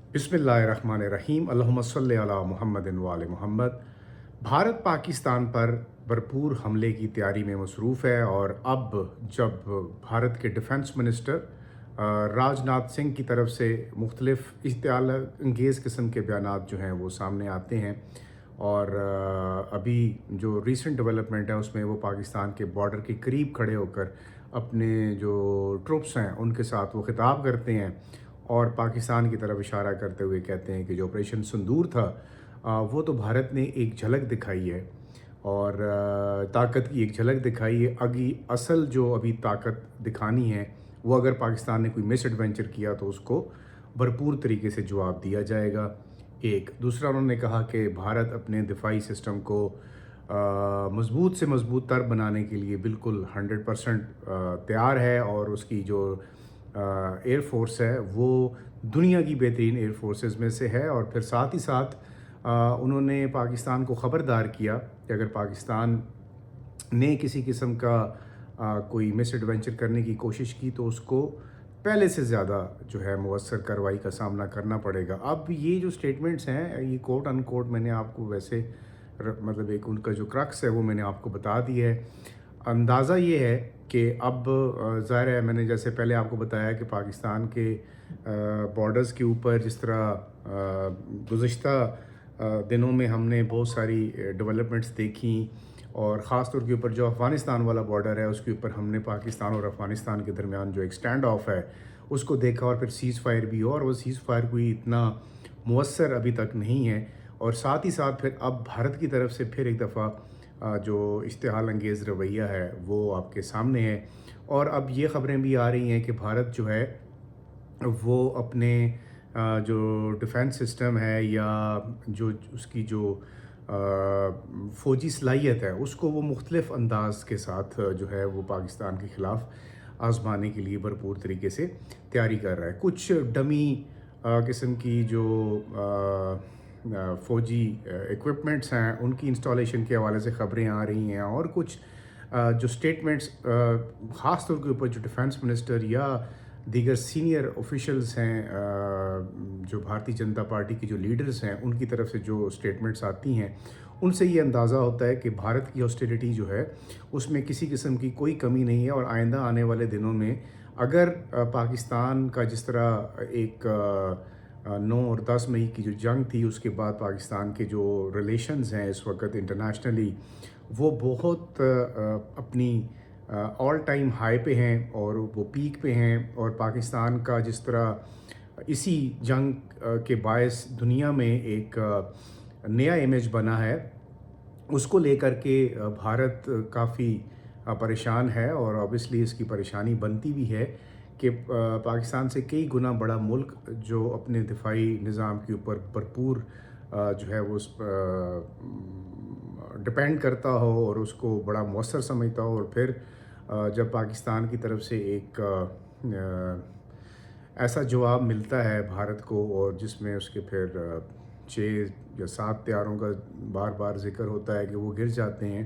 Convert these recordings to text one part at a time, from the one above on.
बिस्मिल्लाहिर्रहमानिर्रहीम अल्लाहुम्मा सल्लि अला मुहम्मदिन व आले मोहम्मद। भारत पाकिस्तान पर भरपूर हमले की तैयारी में मसरूफ़ है और अब जब भारत के डिफेंस मिनिस्टर राजनाथ सिंह की तरफ से मुख्तलिफ़ इश्तियाल अंगेज़ किस्म के बयानात जो हैं वो सामने आते हैं और अभी जो रीसेंट डेवलपमेंट है उसमें वो पाकिस्तान के बॉर्डर के करीब खड़े होकर अपने जो ट्रुप्स हैं उनके साथ वो खिताब करते हैं और पाकिस्तान की तरफ इशारा करते हुए कहते हैं कि जो ऑपरेशन सिंदूर था वो तो भारत ने एक झलक दिखाई है और ताकत की एक झलक दिखाई है। असल जो अभी ताकत दिखानी है वो अगर पाकिस्तान ने कोई मिस एडवेंचर किया तो उसको भरपूर तरीके से जवाब दिया जाएगा। एक दूसरा उन्होंने कहा कि भारत अपने दिफाई सिस्टम को मज़बूत से मज़बूत तर बनाने के लिए बिल्कुल 100% तैयार है और उसकी जो एयर फोर्स है वो दुनिया की बेहतरीन एयर फोर्सेस में से है। और फिर साथ ही साथ उन्होंने पाकिस्तान को ख़बरदार किया कि अगर पाकिस्तान ने किसी किस्म का कोई मिस एडवेंचर करने की कोशिश की तो उसको पहले से ज़्यादा जो है मुअस्सर कार्रवाई का सामना करना पड़ेगा। अब ये जो स्टेटमेंट्स हैं ये कोट अनकोट मैंने आपको वैसे मतलब एक उनका जो क्रक्स है वो मैंने आपको बता दिया है। अंदाज़ा ये है कि अब ज़ाहिर है मैंने जैसे पहले आपको बताया कि पाकिस्तान के बॉर्डर्स के ऊपर जिस तरह गुज़िश्ता दिनों में हमने बहुत सारी डेवलपमेंट्स देखी और ख़ास तौर के ऊपर जो अफ़गानिस्तान वाला बॉर्डर है उसके ऊपर हमने पाकिस्तान और अफ़गानिस्तान के दरमियान जो एक स्टैंड ऑफ है उसको देखा और फिर सीज़ फायर भी हो और वो सीज़ फायर कोई इतना मुअस्सर अभी तक नहीं है। और साथ ही साथ फिर अब भारत की तरफ से फिर एक दफ़ा जो इश्तिहाल अंगेज़ रवैया है वो आपके सामने है और अब ये ख़बरें भी आ रही हैं कि भारत जो है वो अपने जो डिफेंस सिस्टम है या जो उसकी जो फ़ौजी सलाहियत है उसको वो मुख्तलिफ़ अंदाज के साथ जो है वो पाकिस्तान के ख़िलाफ़ आज़माने के लिए भरपूर तरीके से तैयारी कर रहा है। कुछ डमी किस्म की जो फ़ौजी इक्विपमेंट्स हैं उनकी इंस्टॉलेशन के हवाले से ख़बरें आ रही हैं और कुछ जो स्टेटमेंट्स ख़ास तौर के ऊपर जो डिफेंस मिनिस्टर या दीगर सीनियर ऑफिशियल्स हैं जो भारतीय जनता पार्टी के जो लीडर्स हैं उनकी तरफ से जो स्टेटमेंट्स आती हैं उनसे ये अंदाज़ा होता है कि भारत की हॉस्टिलिटी जो है उसमें किसी किस्म की कोई कमी नहीं है और आइंदा आने वाले दिनों में अगर पाकिस्तान का जिस तरह एक 9 और 10 मई की जो जंग थी उसके बाद पाकिस्तान के जो रिलेशंस हैं इस वक्त इंटरनेशनली वो बहुत अपनी ऑल टाइम हाई पे हैं और वो पीक पे हैं और पाकिस्तान का जिस तरह इसी जंग के बायस दुनिया में एक नया इमेज बना है उसको लेकर के भारत काफ़ी परेशान है और ऑब्वियसली इसकी परेशानी बनती भी है कि पाकिस्तान से कई गुना बड़ा मुल्क जो अपने दिफाई निज़ाम के ऊपर भरपूर जो है वो डिपेंड करता हो और उसको बड़ा मौसर समझता हो और फिर जब पाकिस्तान की तरफ से एक ऐसा जवाब मिलता है भारत को और जिसमें उसके फिर 6 या 7 त्यारों का बार बार ज़िक्र होता है कि वो गिर जाते हैं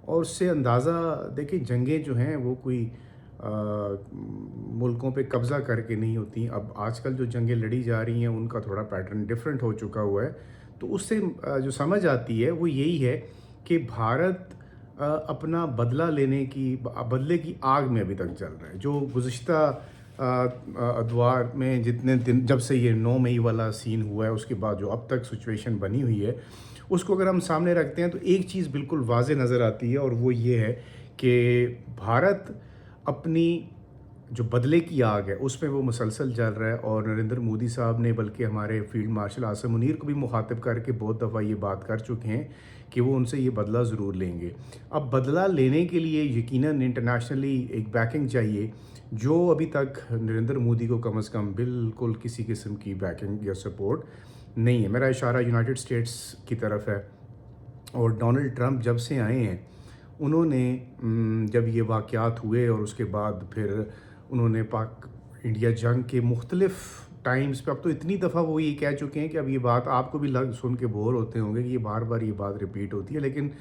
और उससे अंदाज़ा देखिए जंगें जो हैं वो कोई मुल्कों पे कब्ज़ा करके नहीं होती। अब आजकल जो जंगें लड़ी जा रही हैं उनका थोड़ा पैटर्न डिफरेंट हो चुका हुआ है तो उससे जो समझ आती है वो यही है कि भारत अपना बदला लेने की बदले की आग में अभी तक जल रहा है। जो गुज़िश्ता अदवार में जितने दिन जब से ये 9 मई वाला सीन हुआ है उसके बाद जो अब तक सिचुएशन बनी हुई है उसको अगर हम सामने रखते हैं तो एक चीज़ बिल्कुल वाज़े नज़र आती है और वो ये है कि भारत अपनी जो बदले की आग है उसमें वो मुसलसल जल रहा है और नरेंद्र मोदी साहब ने बल्कि हमारे फील्ड मार्शल आसिम मुनीर को भी मुखातिब करके बहुत दफ़ा ये बात कर चुके हैं कि वो उनसे ये बदला ज़रूर लेंगे। अब बदला लेने के लिए यकीनन इंटरनेशनली एक बैकिंग चाहिए जो अभी तक नरेंद्र मोदी को कम अज़ कम बिल्कुल किसी किस्म की बैकिंग या सपोर्ट नहीं है। मेरा इशारा यूनाइटेड स्टेट्स की तरफ है और डोनाल्ड ट्रंप जब से आए हैं उन्होंने जब ये वाक़यात हुए और उसके बाद फिर उन्होंने पाक इंडिया जंग के मुख्तलिफ़ टाइम्स पे अब तो इतनी दफ़ा वो ये कह चुके हैं कि अब ये बात आपको भी लग सुन के बोर होते होंगे कि ये बार बार ये बात रिपीट होती है। लेकिन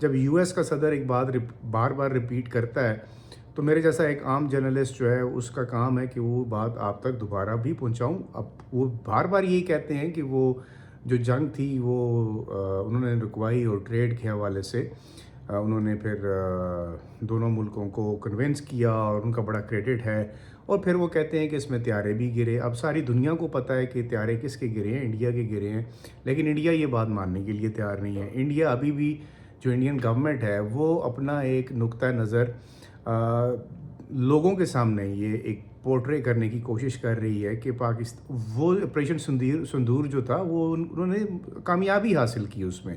जब यूएस का सदर एक बात बार बार रिपीट करता है تو میرے جیسا ایک عام جرنلسٹ جو ہے اس کا کام ہے کہ وہ بات آپ تک دوبارہ بھی پہنچاؤں. اب وہ بار بار یہی کہتے ہیں کہ وہ جو جنگ تھی وہ انہوں نے رکوائی اور ٹریڈ کے حوالے سے انہوں نے پھر دونوں ملکوں کو کنونس کیا اور ان کا بڑا کریڈٹ ہے. اور پھر وہ کہتے ہیں کہ اس میں طیارے بھی گرے. اب ساری دنیا کو پتہ ہے کہ طیارے کس کے گرے ہیں, انڈیا کے گرے ہیں, لیکن انڈیا یہ بات ماننے کے لیے تیار نہیں ہے. انڈیا ابھی بھی جو انڈین گورنمنٹ ہے وہ اپنا ایک نقطہ نظر لوگوں کے سامنے یہ ایک پورٹرے کرنے کی کوشش کر رہی ہے کہ پاکستان وہ آپریشن سندور جو تھا وہ انہوں نے کامیابی حاصل کی اس میں.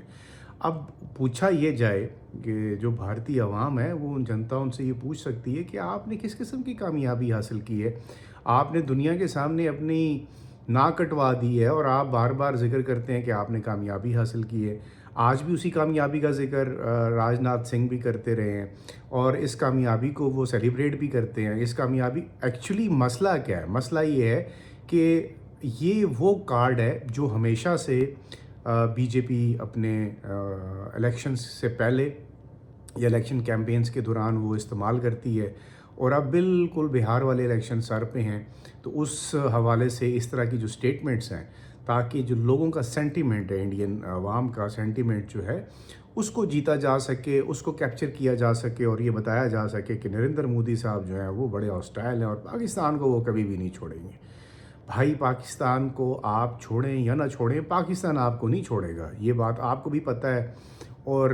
اب پوچھا یہ جائے کہ جو بھارتی عوام ہے وہ ان جنتا ان سے یہ پوچھ سکتی ہے کہ آپ نے کس قسم کی کامیابی حاصل کی ہے. آپ نے دنیا کے سامنے اپنی ناک کٹوا دی ہے اور آپ بار بار ذکر کرتے ہیں کہ آپ نے کامیابی حاصل کی ہے. آج بھی اسی کامیابی کا ذکر راج ناتھ سنگھ بھی کرتے رہے ہیں اور اس کامیابی کو وہ سیلیبریٹ بھی کرتے ہیں. اس کامیابی ایکچولی مسئلہ کیا ہے؟ مسئلہ یہ ہے کہ یہ وہ کارڈ ہے جو ہمیشہ سے بی جے پی اپنے الیکشنز سے پہلے یا الیکشن کیمپینز کے دوران وہ استعمال کرتی ہے. اور اب بالکل بہار والے الیکشن سر پہ ہیں تو اس حوالے سے اس طرح کی جو سٹیٹمنٹس ہیں تاکہ جو لوگوں کا سینٹیمنٹ ہے, انڈین عوام کا سینٹیمنٹ جو ہے اس کو جیتا جا سکے, اس کو کیپچر کیا جا سکے اور یہ بتایا جا سکے کہ نریندر مودی صاحب جو ہیں وہ بڑے ہاسٹائل ہیں اور پاکستان کو وہ کبھی بھی نہیں چھوڑیں گے. بھائی پاکستان کو آپ چھوڑیں یا نہ چھوڑیں, پاکستان آپ کو نہیں چھوڑے گا, یہ بات آپ کو بھی پتہ ہے. اور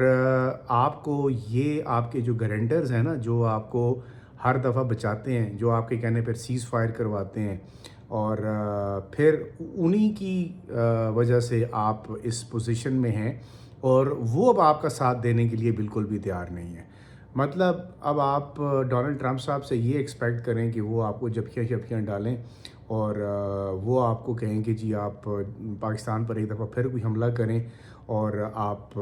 آپ کو یہ آپ کے جو گارنٹرز ہیں نا, جو آپ کو ہر دفعہ بچاتے ہیں, جو آپ کے کہنے پر سیز فائر کرواتے ہیں اور پھر انہی کی وجہ سے آپ اس پوزیشن میں ہیں اور وہ اب آپ کا ساتھ دینے کے لیے بالکل بھی تیار نہیں ہے. مطلب اب آپ ڈونلڈ ٹرمپ صاحب سے یہ ایکسپیکٹ کریں کہ وہ آپ کو جھپکیاں ڈالیں اور وہ آپ کو کہیں کہ جی آپ پاکستان پر ایک دفعہ پھر کوئی حملہ کریں اور آپ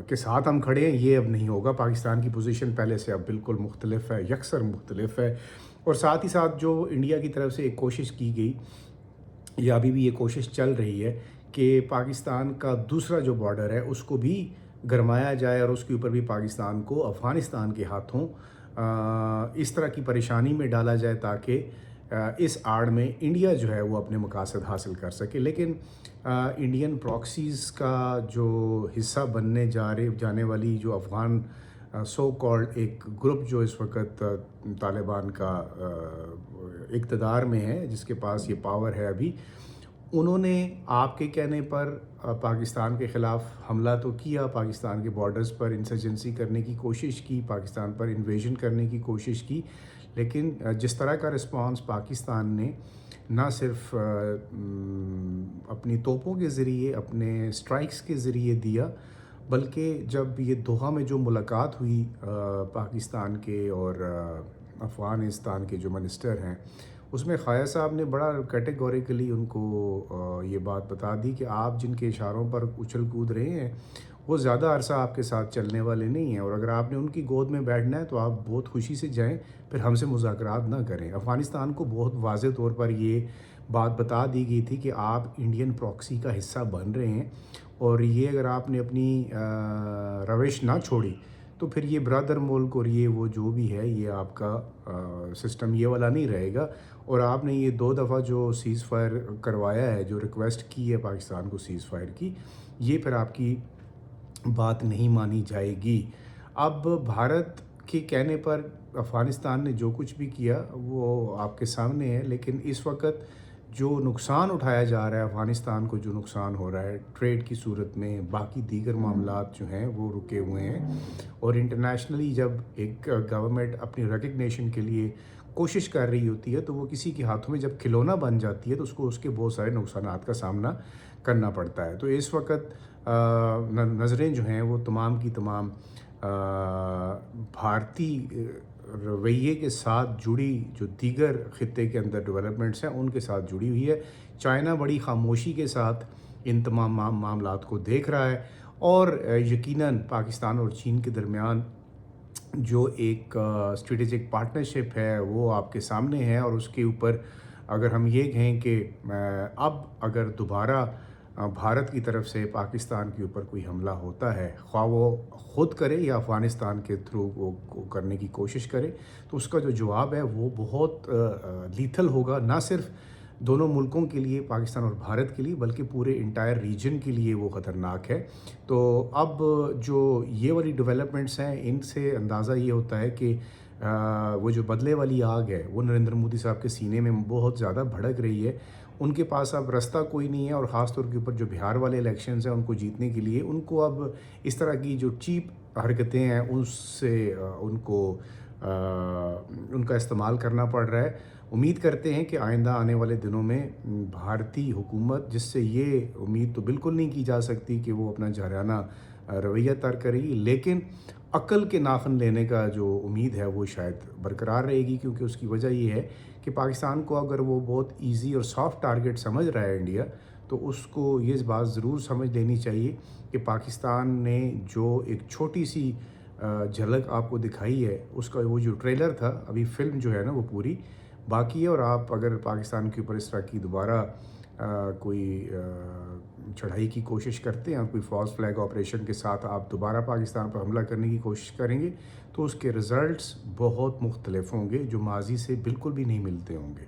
کے ساتھ ہم کھڑے ہیں. یہ اب نہیں ہوگا. پاکستان کی پوزیشن پہلے سے اب بالکل مختلف ہے, یکسر مختلف ہے. اور ساتھ ہی ساتھ جو انڈیا کی طرف سے ایک کوشش کی گئی یا ابھی بھی یہ کوشش چل رہی ہے کہ پاکستان کا دوسرا جو بارڈر ہے اس کو بھی گرمایا جائے اور اس کے اوپر بھی پاکستان کو افغانستان کے ہاتھوں اس طرح کی پریشانی میں ڈالا جائے تاکہ اس آڑ میں انڈیا جو ہے وہ اپنے مقاصد حاصل کر سکے. لیکن انڈین پراکسیز کا جو حصہ بننے جانے والی جو افغان سو کالڈ ایک گروپ جو اس وقت طالبان کا اقتدار میں ہے, جس کے پاس یہ پاور ہے ابھی, انہوں نے آپ کے کہنے پر پاکستان کے خلاف حملہ تو کیا, پاکستان کے بارڈرز پر انسرجنسی کرنے کی کوشش کی, پاکستان پر انویژن کرنے کی کوشش کی. لیکن جس طرح کا رسپانس پاکستان نے نہ صرف اپنی توپوں کے ذریعے, اپنے سٹرائکس کے ذریعے دیا, بلکہ جب یہ دوحہ میں جو ملاقات ہوئی پاکستان کے اور افغانستان کے جو منسٹر ہیں, اس میں خواجہ صاحب نے بڑا کیٹیگوریکلی ان کو یہ بات بتا دی کہ آپ جن کے اشاروں پر اچھل کود رہے ہیں وہ زیادہ عرصہ آپ کے ساتھ چلنے والے نہیں ہیں, اور اگر آپ نے ان کی گود میں بیٹھنا ہے تو آپ بہت خوشی سے جائیں, پھر ہم سے مذاکرات نہ کریں. افغانستان کو بہت واضح طور پر یہ بات بتا دی گئی تھی کہ آپ انڈین پراکسی کا حصہ بن رہے ہیں اور یہ اگر آپ نے اپنی روش نہ چھوڑی تو پھر یہ برادر ملک اور یہ وہ جو بھی ہے یہ آپ کا سسٹم یہ والا نہیں رہے گا. اور آپ نے یہ 2 دفعہ جو سیز فائر کروایا ہے, جو ریکویسٹ کی ہے پاکستان کو سیز فائر کی, یہ پھر آپ کی بات نہیں مانی جائے گی. اب بھارت کے کہنے پر افغانستان نے جو کچھ بھی کیا وہ آپ کے سامنے ہے, لیکن اس وقت جو نقصان اٹھایا جا رہا ہے افغانستان کو, جو نقصان ہو رہا ہے ٹریڈ کی صورت میں, باقی دیگر معاملات جو ہیں وہ رکے ہوئے ہیں. اور انٹرنیشنلی جب ایک گورنمنٹ اپنی ریکگنیشن کے لیے کوشش کر رہی ہوتی ہے تو وہ کسی کے ہاتھوں میں جب کھلونا بن جاتی ہے تو اس کو اس کے بہت سارے نقصانات کا سامنا کرنا پڑتا ہے. تو اس وقت نظریں جو ہیں وہ تمام کی تمام بھارتی رویے کے ساتھ جڑی جو دیگر خطے کے اندر ڈیولپمنٹس ہیں ان کے ساتھ جڑی ہوئی ہے. چائنا بڑی خاموشی کے ساتھ ان تمام معاملات کو دیکھ رہا ہے اور یقیناً پاکستان اور چین کے درمیان جو ایک اسٹریٹجک پارٹنرشپ ہے وہ آپ کے سامنے ہے. اور اس کے اوپر اگر ہم یہ کہیں کہ اب اگر دوبارہ भारत की तरफ से पाकिस्तान के ऊपर कोई हमला होता है, ख़्वाह वो ख़ुद करे या अफ़गानिस्तान के थ्रू वो को करने की कोशिश करे, तो उसका जो जवाब है वो बहुत लीथल होगा, ना सिर्फ़ दोनों मुल्कों के लिए, पाकिस्तान और भारत के लिए, बल्कि पूरे एंटायर रीजन के लिए वो ख़तरनाक है। तो अब जो ये वाली डेवलपमेंट्स हैं, इनसे अंदाज़ा ये होता है कि वो जो बदले वाली आग है, वो नरेंद्र मोदी साहब के सीने में बहुत ज़्यादा भड़क रही है। उनके पास अब रास्ता कोई नहीं है, और ख़ास तौर के ऊपर जो बिहार वाले इलेक्शंस हैं, उनको जीतने के लिए उनको अब इस तरह की जो चीप हरकतें हैं, उससे उनको उनका इस्तेमाल करना पड़ रहा है। उम्मीद करते हैं कि आइंदा आने वाले दिनों में भारतीय हुकूमत, जिससे ये उम्मीद तो बिल्कुल नहीं की जा सकती कि वो अपना जराना रवैया तर्क करेगी, लेकिन अक्ल के नाखन लेने का जो उम्मीद है वो शायद बरकरार रहेगी, क्योंकि उसकी वजह ये है कि पाकिस्तान को अगर वो बहुत इजी और सॉफ्ट टारगेट समझ रहा है इंडिया, तो उसको ये बात ज़रूर समझ लेनी चाहिए कि पाकिस्तान ने जो एक छोटी सी झलक आपको दिखाई है, उसका वो जो ट्रेलर था, अभी फ़िल्म जो है ना वो पूरी बाकी है। और आप अगर पाकिस्तान के ऊपर इस तरह की दोबारा कोई चढ़ाई की कोशिश करते हैं और कोई फॉल्स फ्लैग ऑपरेशन के साथ आप दोबारा पाकिस्तान पर हमला करने की कोशिश करेंगे, तो उसके रिज़ल्ट्स बहुत मुख्तलिफ होंगे, जो माज़ी से बिल्कुल भी नहीं मिलते होंगे।